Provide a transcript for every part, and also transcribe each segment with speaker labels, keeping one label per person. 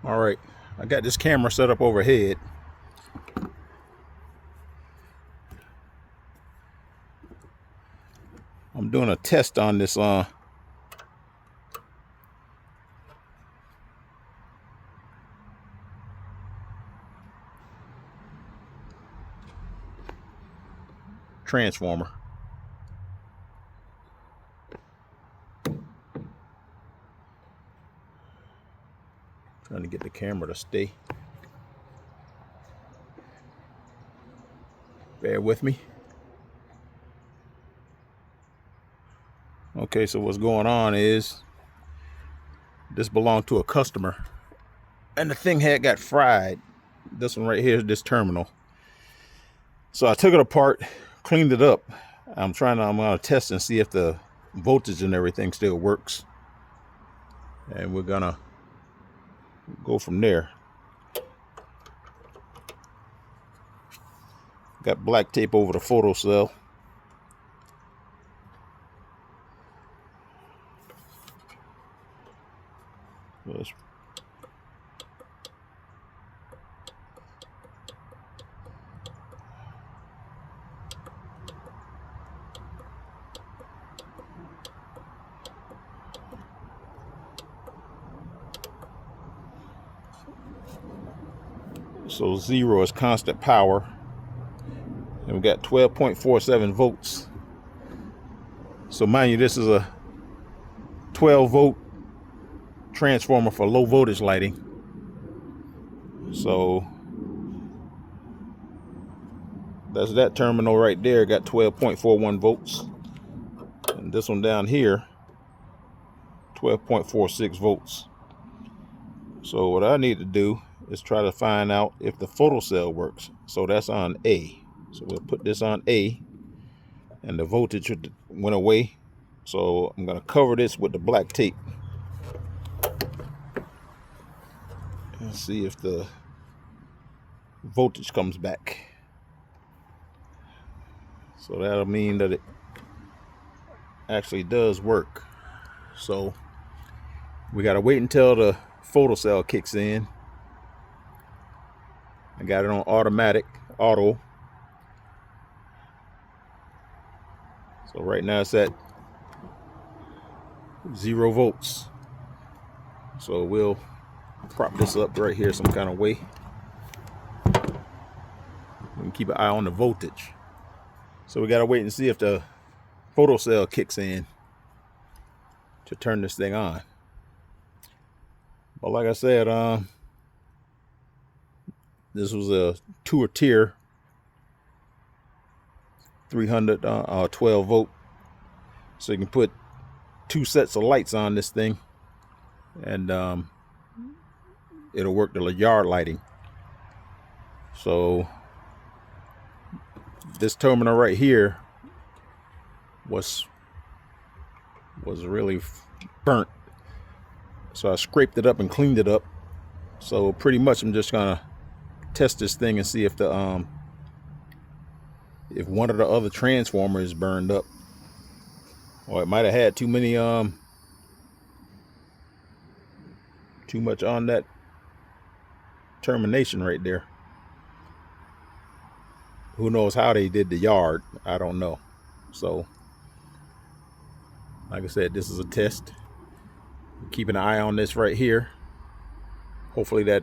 Speaker 1: All right, I got this camera set up overhead. I'm doing a test on this transformer. Trying to get the camera to stay. Bear with me. Okay, so what's going on is this belonged to a customer and the thing had got fried. This one right here is this terminal. So I took it apart, cleaned it up. I'm gonna test and see if the voltage and everything still works. And we're gonna go from there. Got black tape over the photocell. Let's So 0 is constant power. And we got 12.47 volts. So mind you, this is a 12 volt transformer for low voltage lighting. So that's that terminal right there, got 12.41 volts. And this one down here, 12.46 volts. So what I need to do is try to find out if the photocell works. So that's on A. So we'll put this on A, and the voltage went away. So I'm gonna cover this with the black tape and see if the voltage comes back. So that'll mean that it actually does work. So we gotta wait until the photocell kicks in. I got it on auto. So right now it's at 0 volts. So we'll prop this up right here some kind of way. We can keep an eye on the voltage. So we gotta wait and see if the photocell kicks in to turn this thing on. But like I said, this was a 2-tier 312 volt. So you can put 2 sets of lights on this thing, and it'll work the yard lighting. So this terminal right here was really burnt. So I scraped it up and cleaned it up. So pretty much I'm just gonna test this thing and see if the if one of the other transformers burned up, or it might have had too much on that termination right there. Who knows how they did the yard? I don't know. So like I said, this is a test. Keeping an eye on this right here. Hopefully that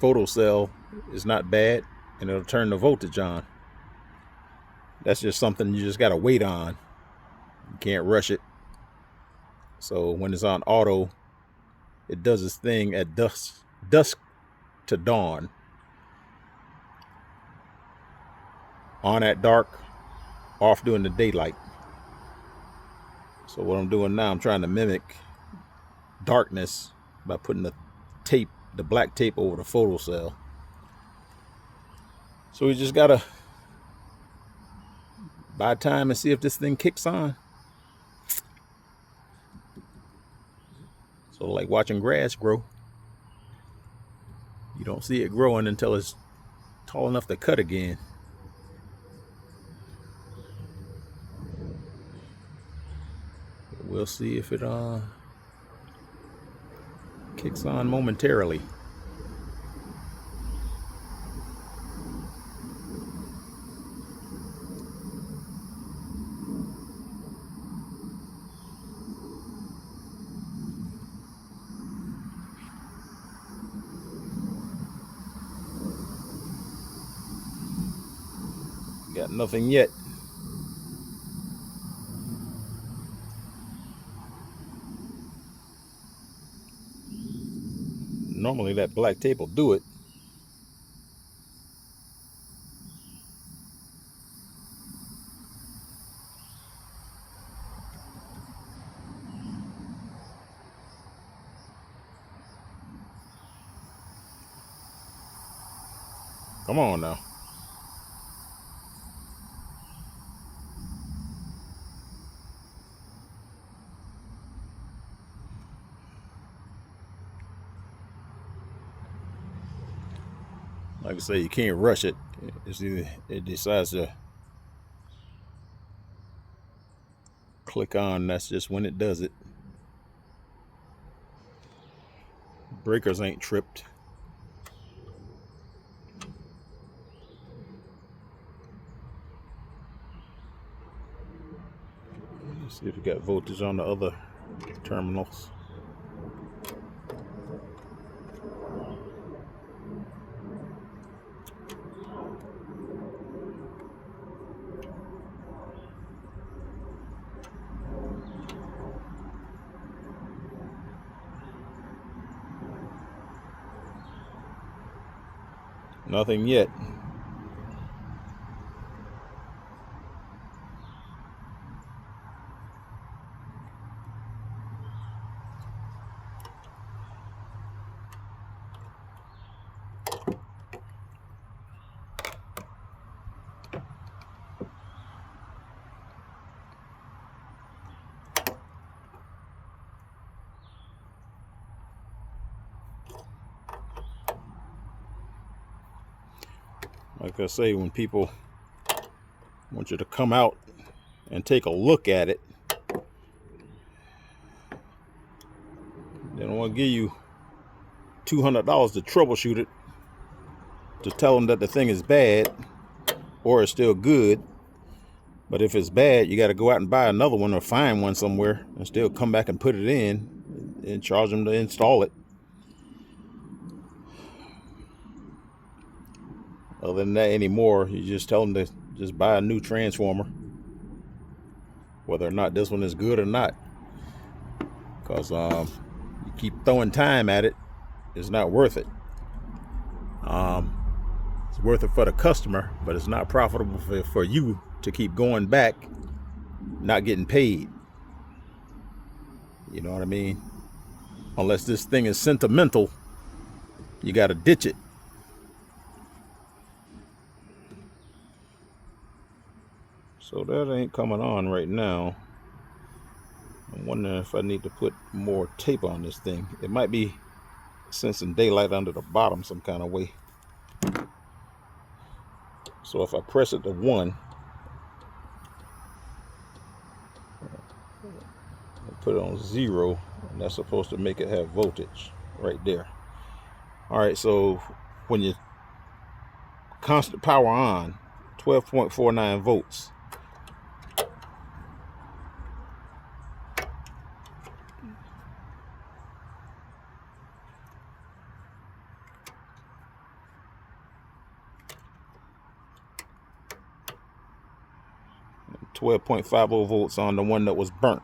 Speaker 1: photocell is not bad and it'll turn the voltage on. That's just something you just gotta wait on. You can't rush it. So when it's on auto, it does its thing at dusk to dawn. On at dark, off during the daylight. So what I'm doing now, I'm trying to mimic darkness by putting the black tape over the photocell. So we just gotta buy time and see if this thing kicks on. So like watching grass grow. You don't see it growing until it's tall enough to cut again. We'll see if it kicks on momentarily. Got nothing yet. Normally that black tape will do it. Come on now. Like I say, you can't rush it. It's either it decides to click on, that's just when it does it. Breakers ain't tripped. Let's see if we got voltage on the other terminals. Nothing yet. Like I say, when people want you to come out and take a look at it, they don't want to give you $200 to troubleshoot it, to tell them that the thing is bad or it's still good. But if it's bad, you got to go out and buy another one or find one somewhere and still come back and put it in and charge them to install it. Other than that anymore, you just tell them to just buy a new transformer, whether or not this one is good or not. Because you keep throwing time at it, it's not worth it. It's worth it for the customer, but it's not profitable for you to keep going back, not getting paid. You know what I mean? Unless this thing is sentimental, you got to ditch it. So that ain't coming on right now. I'm wondering if I need to put more tape on this thing. It might be sensing daylight under the bottom some kind of way. So if I press it to 1, I put it on 0, and that's supposed to make it have voltage right there. All right, so when you constant power on, 12.49 volts. .50 volts on the one that was burnt.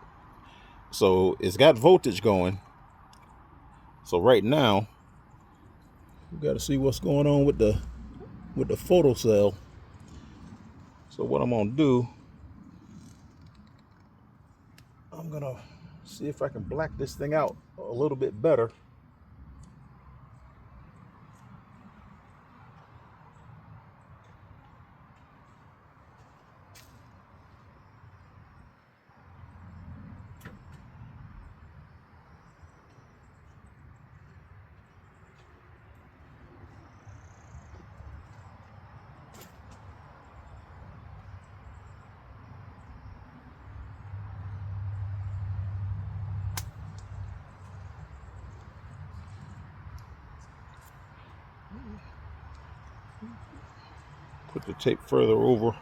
Speaker 1: So it's got voltage going. So right now, we got to see what's going on with the photocell. So what I'm gonna do, I'm gonna see if I can black this thing out a little bit better. Put the tape further over.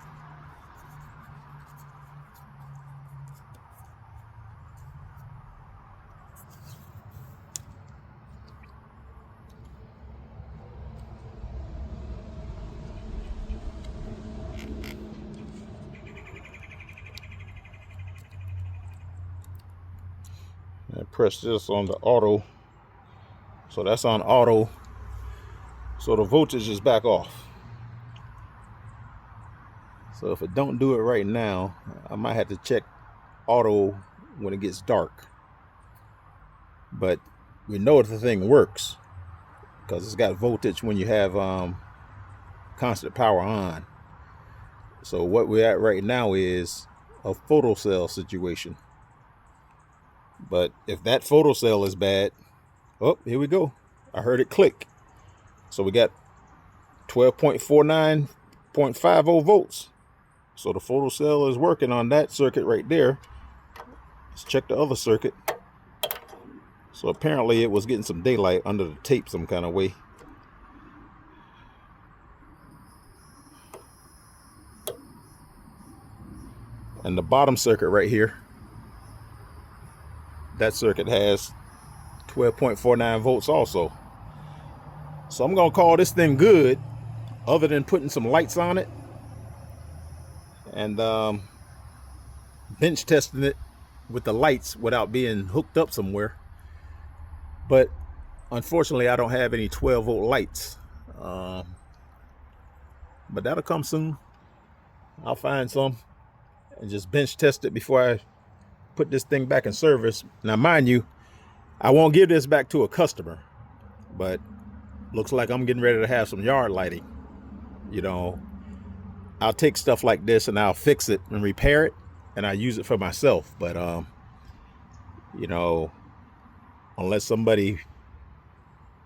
Speaker 1: And press this on the auto. So that's on auto. So the voltage is back off. So if it don't do it right now, I might have to check auto when it gets dark. But we know that the thing works because it's got voltage when you have constant power on. So what we're at right now is a photocell situation. But if that photocell is bad, oh, here we go. I heard it click. So we got 12.49.50 volts. So the photocell is working on that circuit right there. Let's check the other circuit. So apparently it was getting some daylight under the tape some kind of way. And the bottom circuit right here, that circuit has 12.49 volts also. So I'm going to call this thing good, other than putting some lights on it and bench testing it with the lights without being hooked up somewhere. But unfortunately, I don't have any 12-volt lights. But that'll come soon. I'll find some and just bench test it before I put this thing back in service. Now, mind you, I won't give this back to a customer, but looks like I'm getting ready to have some yard lighting. You know, I'll take stuff like this and I'll fix it and repair it, and I use it for myself. But you know, unless somebody,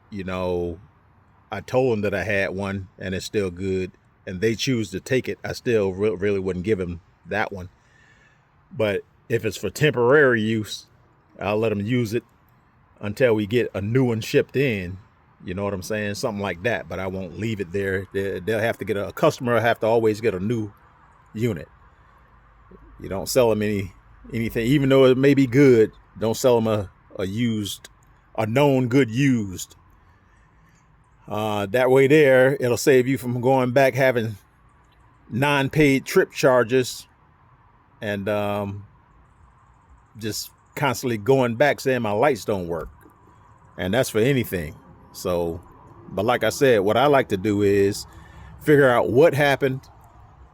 Speaker 1: you know, I told them that I had one and it's still good and they choose to take it, I still really wouldn't give them that one. But if it's for temporary use, I'll let them use it until we get a new one shipped in. You know what I'm saying? Something like that. But I won't leave it there. They'll have to get a customer will have to always get a new unit. You don't sell them anything, even though it may be good. Don't sell them a used, a known good used. That way there, it'll save you from going back having non-paid trip charges and just constantly going back saying my lights don't work. And that's for anything. So, but like I said, what I like to do is figure out what happened,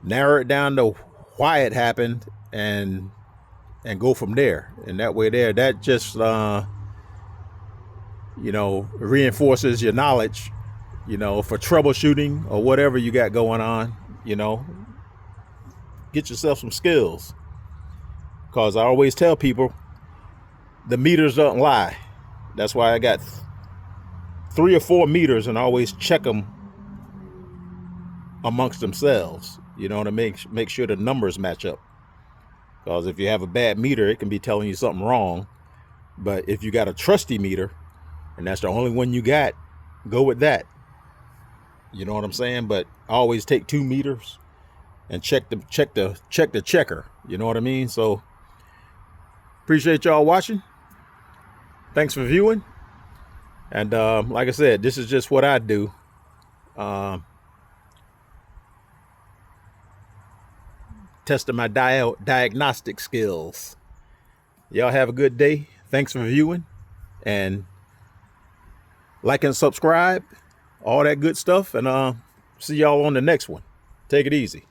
Speaker 1: narrow it down to why it happened, and go from there. And that way there, that just you know, reinforces your knowledge, you know, for troubleshooting or whatever you got going on. You know, get yourself some skills, because I always tell people the meters don't lie. That's why I got 3 or 4 meters and always check them amongst themselves, you know, to make sure the numbers match up. Because if you have a bad meter, it can be telling you something wrong. But if you got a trusty meter and that's the only one you got, go with that. You know what I'm saying? But I always take 2 meters and check the checker. You know what I mean? So appreciate y'all watching. Thanks for viewing. And like I said, this is just what I do. Testing my diagnostic skills. Y'all have a good day. Thanks for viewing. And like and subscribe. All that good stuff. And see y'all on the next one. Take it easy.